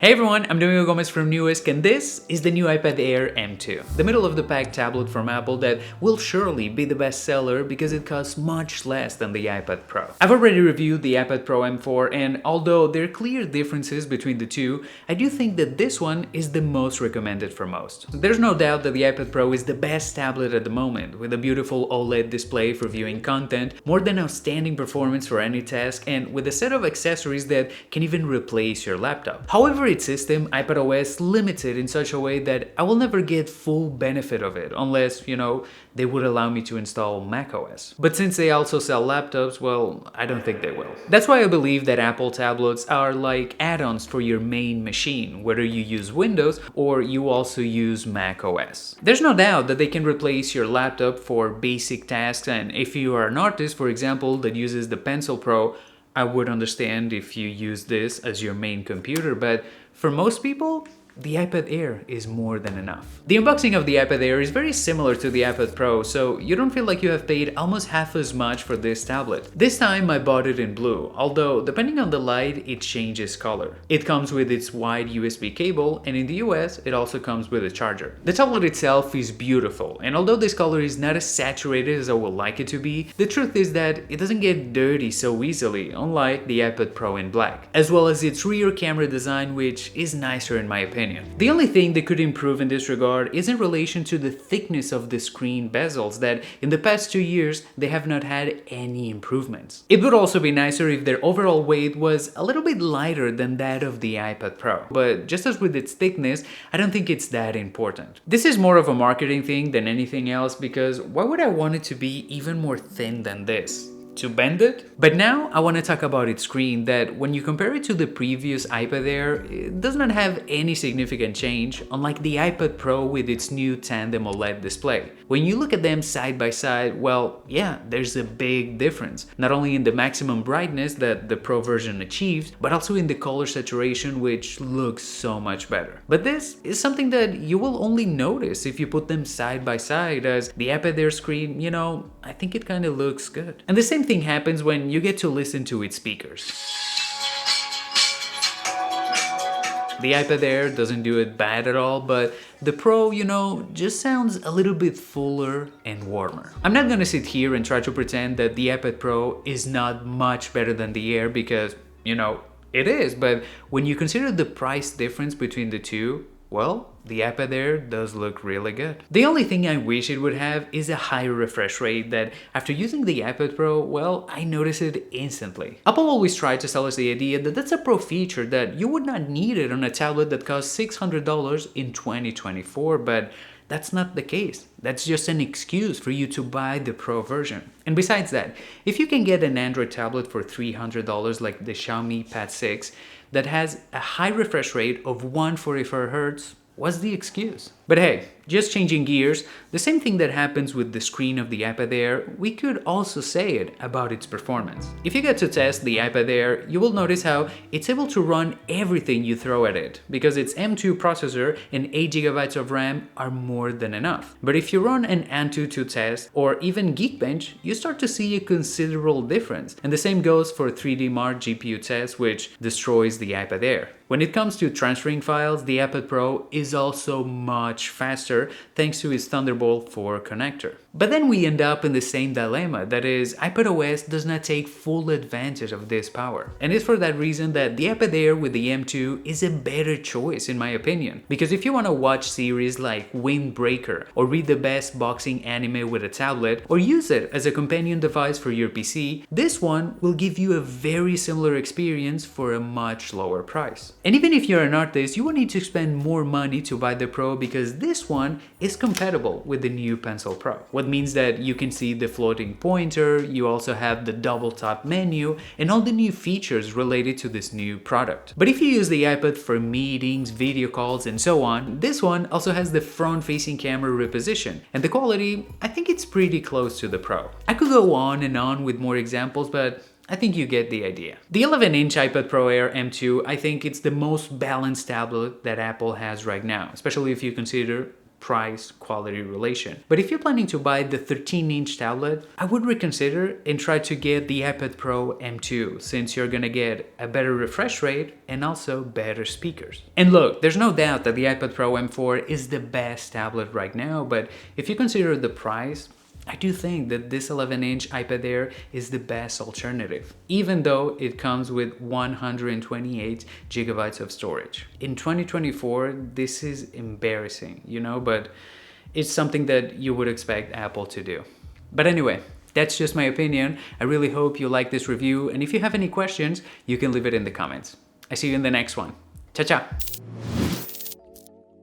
Hey everyone, I'm Domingo Gomez from Newisk, and this is the new iPad Air M2, the middle-of-the-pack tablet from Apple that will surely be the best seller because it costs much less than the iPad Pro. I've already reviewed the iPad Pro M4, and although there are clear differences between the two, I do think that this one is the most recommended for most. There's no doubt that the iPad Pro is the best tablet at the moment, with a beautiful OLED display for viewing content, more than outstanding performance for any task, and with a set of accessories that can even replace your laptop. However, its system, iPadOS, limits it in such a way that I will never get full benefit of it unless, they would allow me to install macOS. But since they also sell laptops, well, I don't think they will. That's why I believe that Apple tablets are like add-ons for your main machine, whether you use Windows or you also use macOS. There's no doubt that they can replace your laptop for basic tasks, and if you are an artist, for example, that uses the Pencil Pro, I would understand if you use this as your main computer, but for most people, the iPad Air is more than enough. The unboxing of the iPad Air is very similar to the iPad Pro, so you don't feel like you have paid almost half as much for this tablet. This time I bought it in blue, although depending on the light it changes color. It comes with its wide USB cable, and in the US it also comes with a charger. The tablet itself is beautiful, and although this color is not as saturated as I would like it to be, the truth is that it doesn't get dirty so easily, unlike the iPad Pro in black, as well as its rear camera design, which is nicer in my opinion. The only thing they could improve in this regard is in relation to the thickness of the screen bezels that in the past 2 years they have not had any improvements. It would also be nicer if their overall weight was a little bit lighter than that of the iPad Pro, but just as with its thickness, I don't think it's that important. This is more of a marketing thing than anything else, because why would I want it to be even more thin than this? To bend it? But now I want to talk about its screen, that when you compare it to the previous iPad Air, it does not have any significant change, unlike the iPad Pro with its new tandem OLED display. When you look at them side by side, well, yeah, there's a big difference, not only in the maximum brightness that the Pro version achieves, but also in the color saturation, which looks so much better. But this is something that you will only notice if you put them side by side, as the iPad Air screen, I think it kind of looks good. And the same thing happens when you get to listen to its speakers. The iPad Air doesn't do it bad at all, but the Pro, just sounds a little bit fuller and warmer. I'm not gonna sit here and try to pretend that the iPad Pro is not much better than the Air, because, it is, but when you consider the price difference between the two, well, the iPad Air does look really good. The only thing I wish it would have is a higher refresh rate that, after using the iPad Pro, well, I notice it instantly. Apple always tried to sell us the idea that that's a pro feature, that you would not need it on a tablet that costs $600 in 2024, but that's not the case. That's just an excuse for you to buy the Pro version. And besides that, if you can get an Android tablet for $300 like the Xiaomi Pad 6 that has a high refresh rate of 144Hz, what's the excuse? But hey, just changing gears, the same thing that happens with the screen of the iPad Air, we could also say it about its performance. If you get to test the iPad Air, you will notice how it's able to run everything you throw at it, because its M2 processor and 8GB of RAM are more than enough. But if you run an Antutu test or even Geekbench, you start to see a considerable difference. And the same goes for 3D Mark GPU test, which destroys the iPad Air. When it comes to transferring files, the iPad Pro is also much faster thanks to its Thunderbolt 4 connector. But then we end up in the same dilemma, that is, iPadOS does not take full advantage of this power. And it's for that reason that the iPad Air with the M2 is a better choice in my opinion. Because if you want to watch series like Windbreaker, or read the best boxing anime with a tablet, or use it as a companion device for your PC, this one will give you a very similar experience for a much lower price. And even if you're an artist, you won't need to spend more money to buy the Pro, because this one is compatible with the new Pencil Pro. What means that you can see the floating pointer, you also have the double tap menu, and all the new features related to this new product. But if you use the iPad for meetings, video calls, and so on, this one also has the front-facing camera reposition, and the quality, I think it's pretty close to the Pro. I could go on and on with more examples, but I think you get the idea. The 11-inch iPad Pro Air M2, I think it's the most balanced tablet that Apple has right now, especially if you consider price-quality relation. But if you're planning to buy the 13-inch tablet, I would reconsider and try to get the iPad Pro M2, since you're gonna get a better refresh rate and also better speakers. And look, there's no doubt that the iPad Pro M4 is the best tablet right now, but if you consider the price, I do think that this 11-inch iPad Air is the best alternative, even though it comes with 128 gigabytes of storage. In 2024, this is embarrassing, but it's something that you would expect Apple to do. But anyway, that's just my opinion. I really hope you like this review, and if you have any questions, you can leave it in the comments. I see you in the next one. Ciao, ciao!